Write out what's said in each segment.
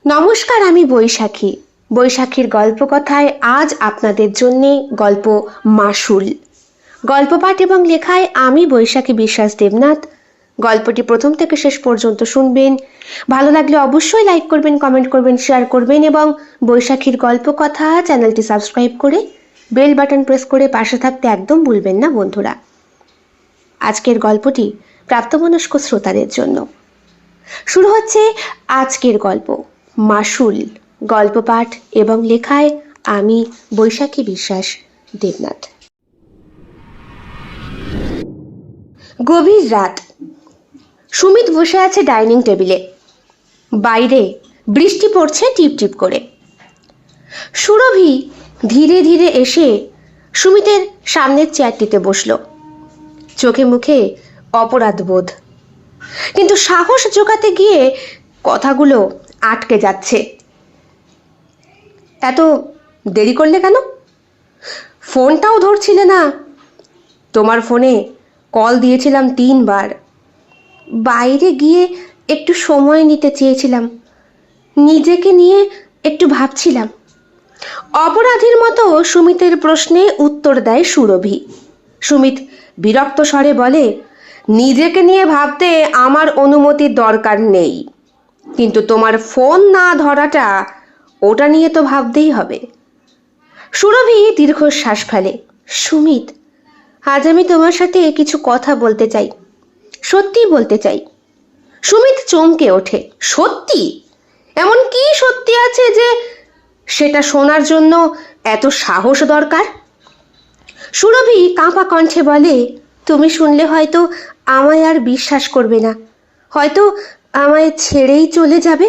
নমস্কার, আমি বৈশাখী। বৈশাখীর গল্পকথায় আজ আপনাদের জন্যে গল্প মাসুল। গল্প পাঠ এবং লেখায় আমি বৈশাখী বিশ্বাস দেবনাথ। গল্পটি প্রথম থেকে শেষ পর্যন্ত শুনবেন। ভালো লাগলে অবশ্যই লাইক করবেন, কমেন্ট করবেন, শেয়ার করবেন এবং বৈশাখীর গল্পকথা চ্যানেলটি সাবস্ক্রাইব করে বেল বাটন প্রেস করে পাশে থাকতে একদম ভুলবেন না বন্ধুরা। আজকের গল্পটি প্রাপ্তবয়স্ক শ্রোতাদের জন্য। শুরু হচ্ছে আজকের গল্প মাসুল। গল্প পাঠ এবং লেখায় আমি বৈশাখী বিশ্বাস দেবনাথ। গভীর রাত। সুমিত বসে আছে ডাইনিং টেবিলে। বাইরে বৃষ্টি পড়ছে টিপটিপ করে। সুরভি ধীরে ধীরে এসে সুমিতের সামনের চেয়ারটিতে বসল। চোখে মুখে অপরাধ বোধ, কিন্তু সাহস জোগাতে গিয়ে কথাগুলো আটকে যাচ্ছে। এত দেরি করলে কেন? ফোনটাও ধরছিলে না। তোমার ফোনে কল দিয়েছিলাম 3 বার। বাইরে গিয়ে একটু সময় নিতে চেয়েছিলাম, নিজেকে নিয়ে একটু ভাবছিলাম। অপরাধীর মতো সুমিতের প্রশ্নে উত্তর দেয় সুরভি। সুমিত বিরক্ত স্বরে বলে, নিজেকে নিয়ে ভাবতে আমার অনুমতির দরকার নেই, কিন্তু তোমার ফোন না ধরাটা, ওটা নিয়ে তো ভাবতেই হবে। সুরভি দীর্ঘশ্বাস ফেলে। সুমিত, আজ আমি তোমার সাথে কিছু কথা বলতে চাই, সত্যি বলতে চাই। সুমিত চমকে ওঠে। সত্যি? এমন কি সত্যি আছে যে সেটা শোনার জন্য এত সাহস দরকার? সুরভি কাঁপা কণ্ঠে বলে, তুমি শুনলে হয়তো আমায় আর বিশ্বাস করবে না, হয়তো আমায় ছেড়েই চলে যাবে।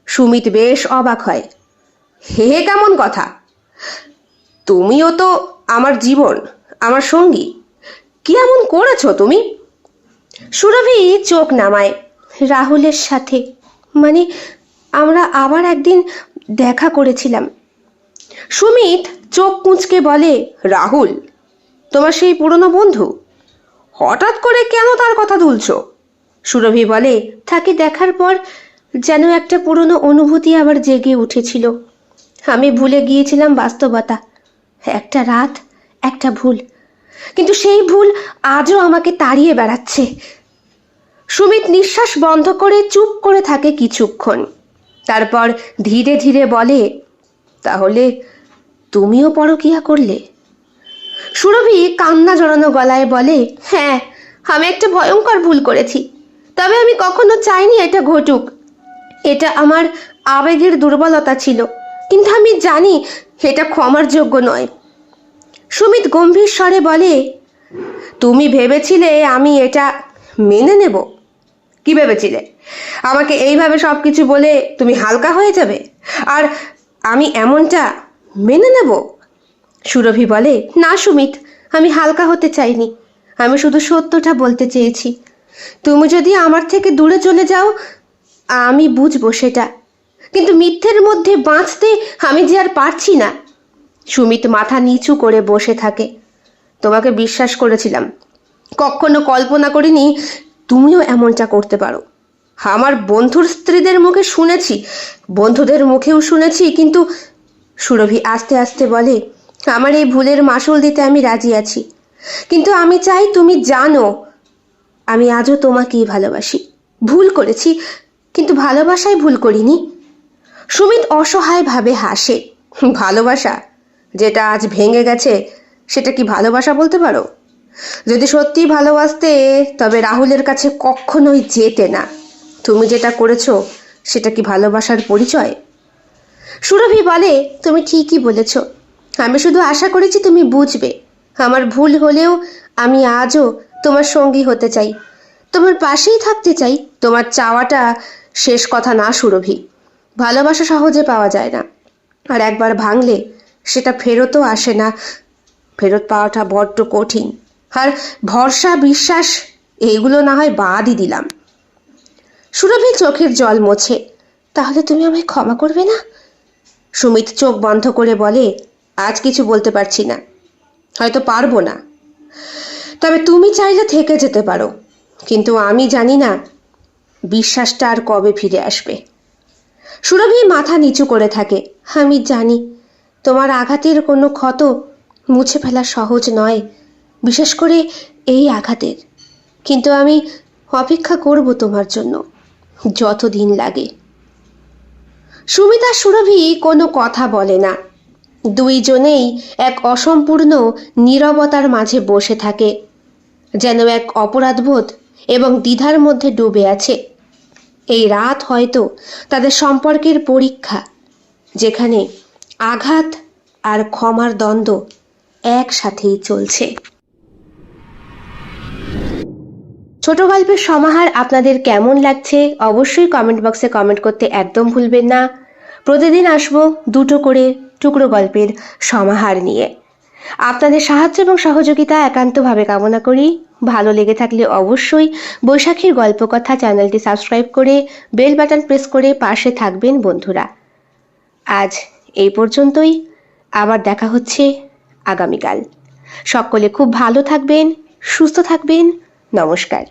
সুমিত বেশ অবাক হয়। হে কেমন কথা? তুমিও তো আমার জীবন, আমার সঙ্গী। কি এমন করেছো তুমি? সুরভি চোখ নামায়। রাহুলের সাথে, মানে আমরা আবার একদিন দেখা করেছিলাম। সুমিত চোখ কুঁচকে বলে, রাহুল? তোমার সেই পুরনো বন্ধু? হঠাৎ করে কেন তার কথা তুলছো? সুরভি বলে, তাকে দেখার পর যেন একটা পুরনো অনুভূতি আবার জেগে উঠেছিল। আমি ভুলে গিয়েছিলাম বাস্তবতা। একটা রাত, একটা ভুল, কিন্তু সেই ভুল আজও আমাকে তাড়িয়ে বেড়াচ্ছে। সুমিত নিঃশ্বাস বন্ধ করে চুপ করে থাকে কিছুক্ষণ। তারপর ধীরে ধীরে বলে, তাহলে তুমিও পরকীয়া করলে? সুরভি কান্না জড়ানো গলায় বলে, হ্যাঁ, আমি একটা ভয়ঙ্কর ভুল করেছি। তবে আমি কখনো চাইনি এটা ঘটুক। এটা আমার আবেগের দুর্বলতা ছিল, কিন্তু আমি জানি এটা ক্ষমার যোগ্য নয়। সুমিত গম্ভীর স্বরে বলে, তুমি ভেবেছিলে আমি এটা মেনে নেব? কি ভেবেছিলে? আমাকে এইভাবে সব কিছু বলে তুমি হালকা হয়ে যাবে আর আমি এমনটা মেনে নেব? সুরভি বলে, না সুমিত, আমি হালকা হতে চাইনি। আমি শুধু সত্যটা বলতে চেয়েছি। তুমি যদি আমার থেকে দূরে চলে যাও, আমি বুঝবো সেটা, কিন্তু মিথ্যের মধ্যে বাঁচতে আমি যে আর পারছি না। সুমিত মাথা নিচু করে বসে থাকে। তোমাকে বিশ্বাস করেছিলাম, কখনো কল্পনা করিনি তুমিও এমনটা করতে পারো। আমার বন্ধুর স্ত্রীদের মুখে শুনেছি, বন্ধুদের মুখেও শুনেছি, কিন্তু সুরভি আস্তে আস্তে বলে, আমার এই ভুলের মাসুল দিতে আমি রাজি আছি, কিন্তু আমি চাই তুমি জানো আমি আজও তোমাকেই ভালোবাসি। ভুল করেছি, কিন্তু ভালোবাসায় ভুল করিনি। সুমিত অসহায়ভাবে হাসে। ভালোবাসা যেটা আজ ভেঙে গেছে, সেটা কি ভালোবাসা বলতে পারো? যদি সত্যি ভালোবাসতে, তবে রাহুলের কাছে কখনোই যেতে না। তুমি যেটা করেছো সেটা কি ভালোবাসার পরিচয়? সুরভি বলে, তুমি ঠিকই বলেছ। আমি শুধু আশা করেছি তুমি বুঝবে। আমার ভুল হলেও আমি আজও তোমার সঙ্গী হতে চাই, তোমার পাশেই থাকতে চাই। তোমার চাওয়াটা শেষ কথা না সুরভি। ভালোবাসা সহজে পাওয়া যায় না, আর একবার ভাঙলে সেটা ফেরতও আসে না। ফেরত পাওয়াটা বড্ড কঠিন। আর ভরসা, বিশ্বাস, এইগুলো না হয় বাদই দিলাম। সুরভি চোখের জল মোছে। তাহলে তুমি আমায় ক্ষমা করবে না? সুমিত চোখ বন্ধ করে বলে, আজ কিছু বলতে পারছি না, হয়তো পারবো না। তবে তুমি চাইলে থেকে যেতে পারো, কিন্তু আমি জানি না বিশ্বাসটা আর কবে ফিরে আসবে। সুরভি মাথা নিচু করে থাকে। আমি জানি তোমার আঘাতের কোনো ক্ষত মুছে ফেলা সহজ নয়, বিশেষ করে এই আঘাতের। কিন্তু আমি অপেক্ষা করব তোমার জন্য, যতদিন লাগে। সুমিতা সুরভি কোনো কথা বলে না। দুইজনেই এক অসম্পূর্ণ নীরবতার মাঝে বসে থাকে, যেন এক অপরাধবোধ এবং দ্বিধার মধ্যে ডুবে আছে। এই রাত হয়তো তাদের সম্পর্কের পরীক্ষা, যেখানে আঘাত আর ক্ষমার দ্বন্দ্ব একসাথেই চলছে। ছোট গল্পের সমাহার আপনাদের কেমন লাগছে অবশ্যই কমেন্ট বক্সে কমেন্ট করতে একদম ভুলবেন না। প্রতিদিন আসবো দুটো করে টুকরো গল্পের সমাহার নিয়ে। আপনাদের সাহায্য এবং সহযোগিতা একান্তভাবে কামনা করি। ভালো লেগে থাকলে অবশ্যই বৈশাখীর গল্পকথা চ্যানেলটি সাবস্ক্রাইব করে বেল বাটন প্রেস করে পাশে থাকবেন বন্ধুরা। আজ এই পর্যন্তই, আবার দেখা হচ্ছে আগামীকাল। সকলে খুব ভালো থাকবেন, সুস্থ থাকবেন। নমস্কার।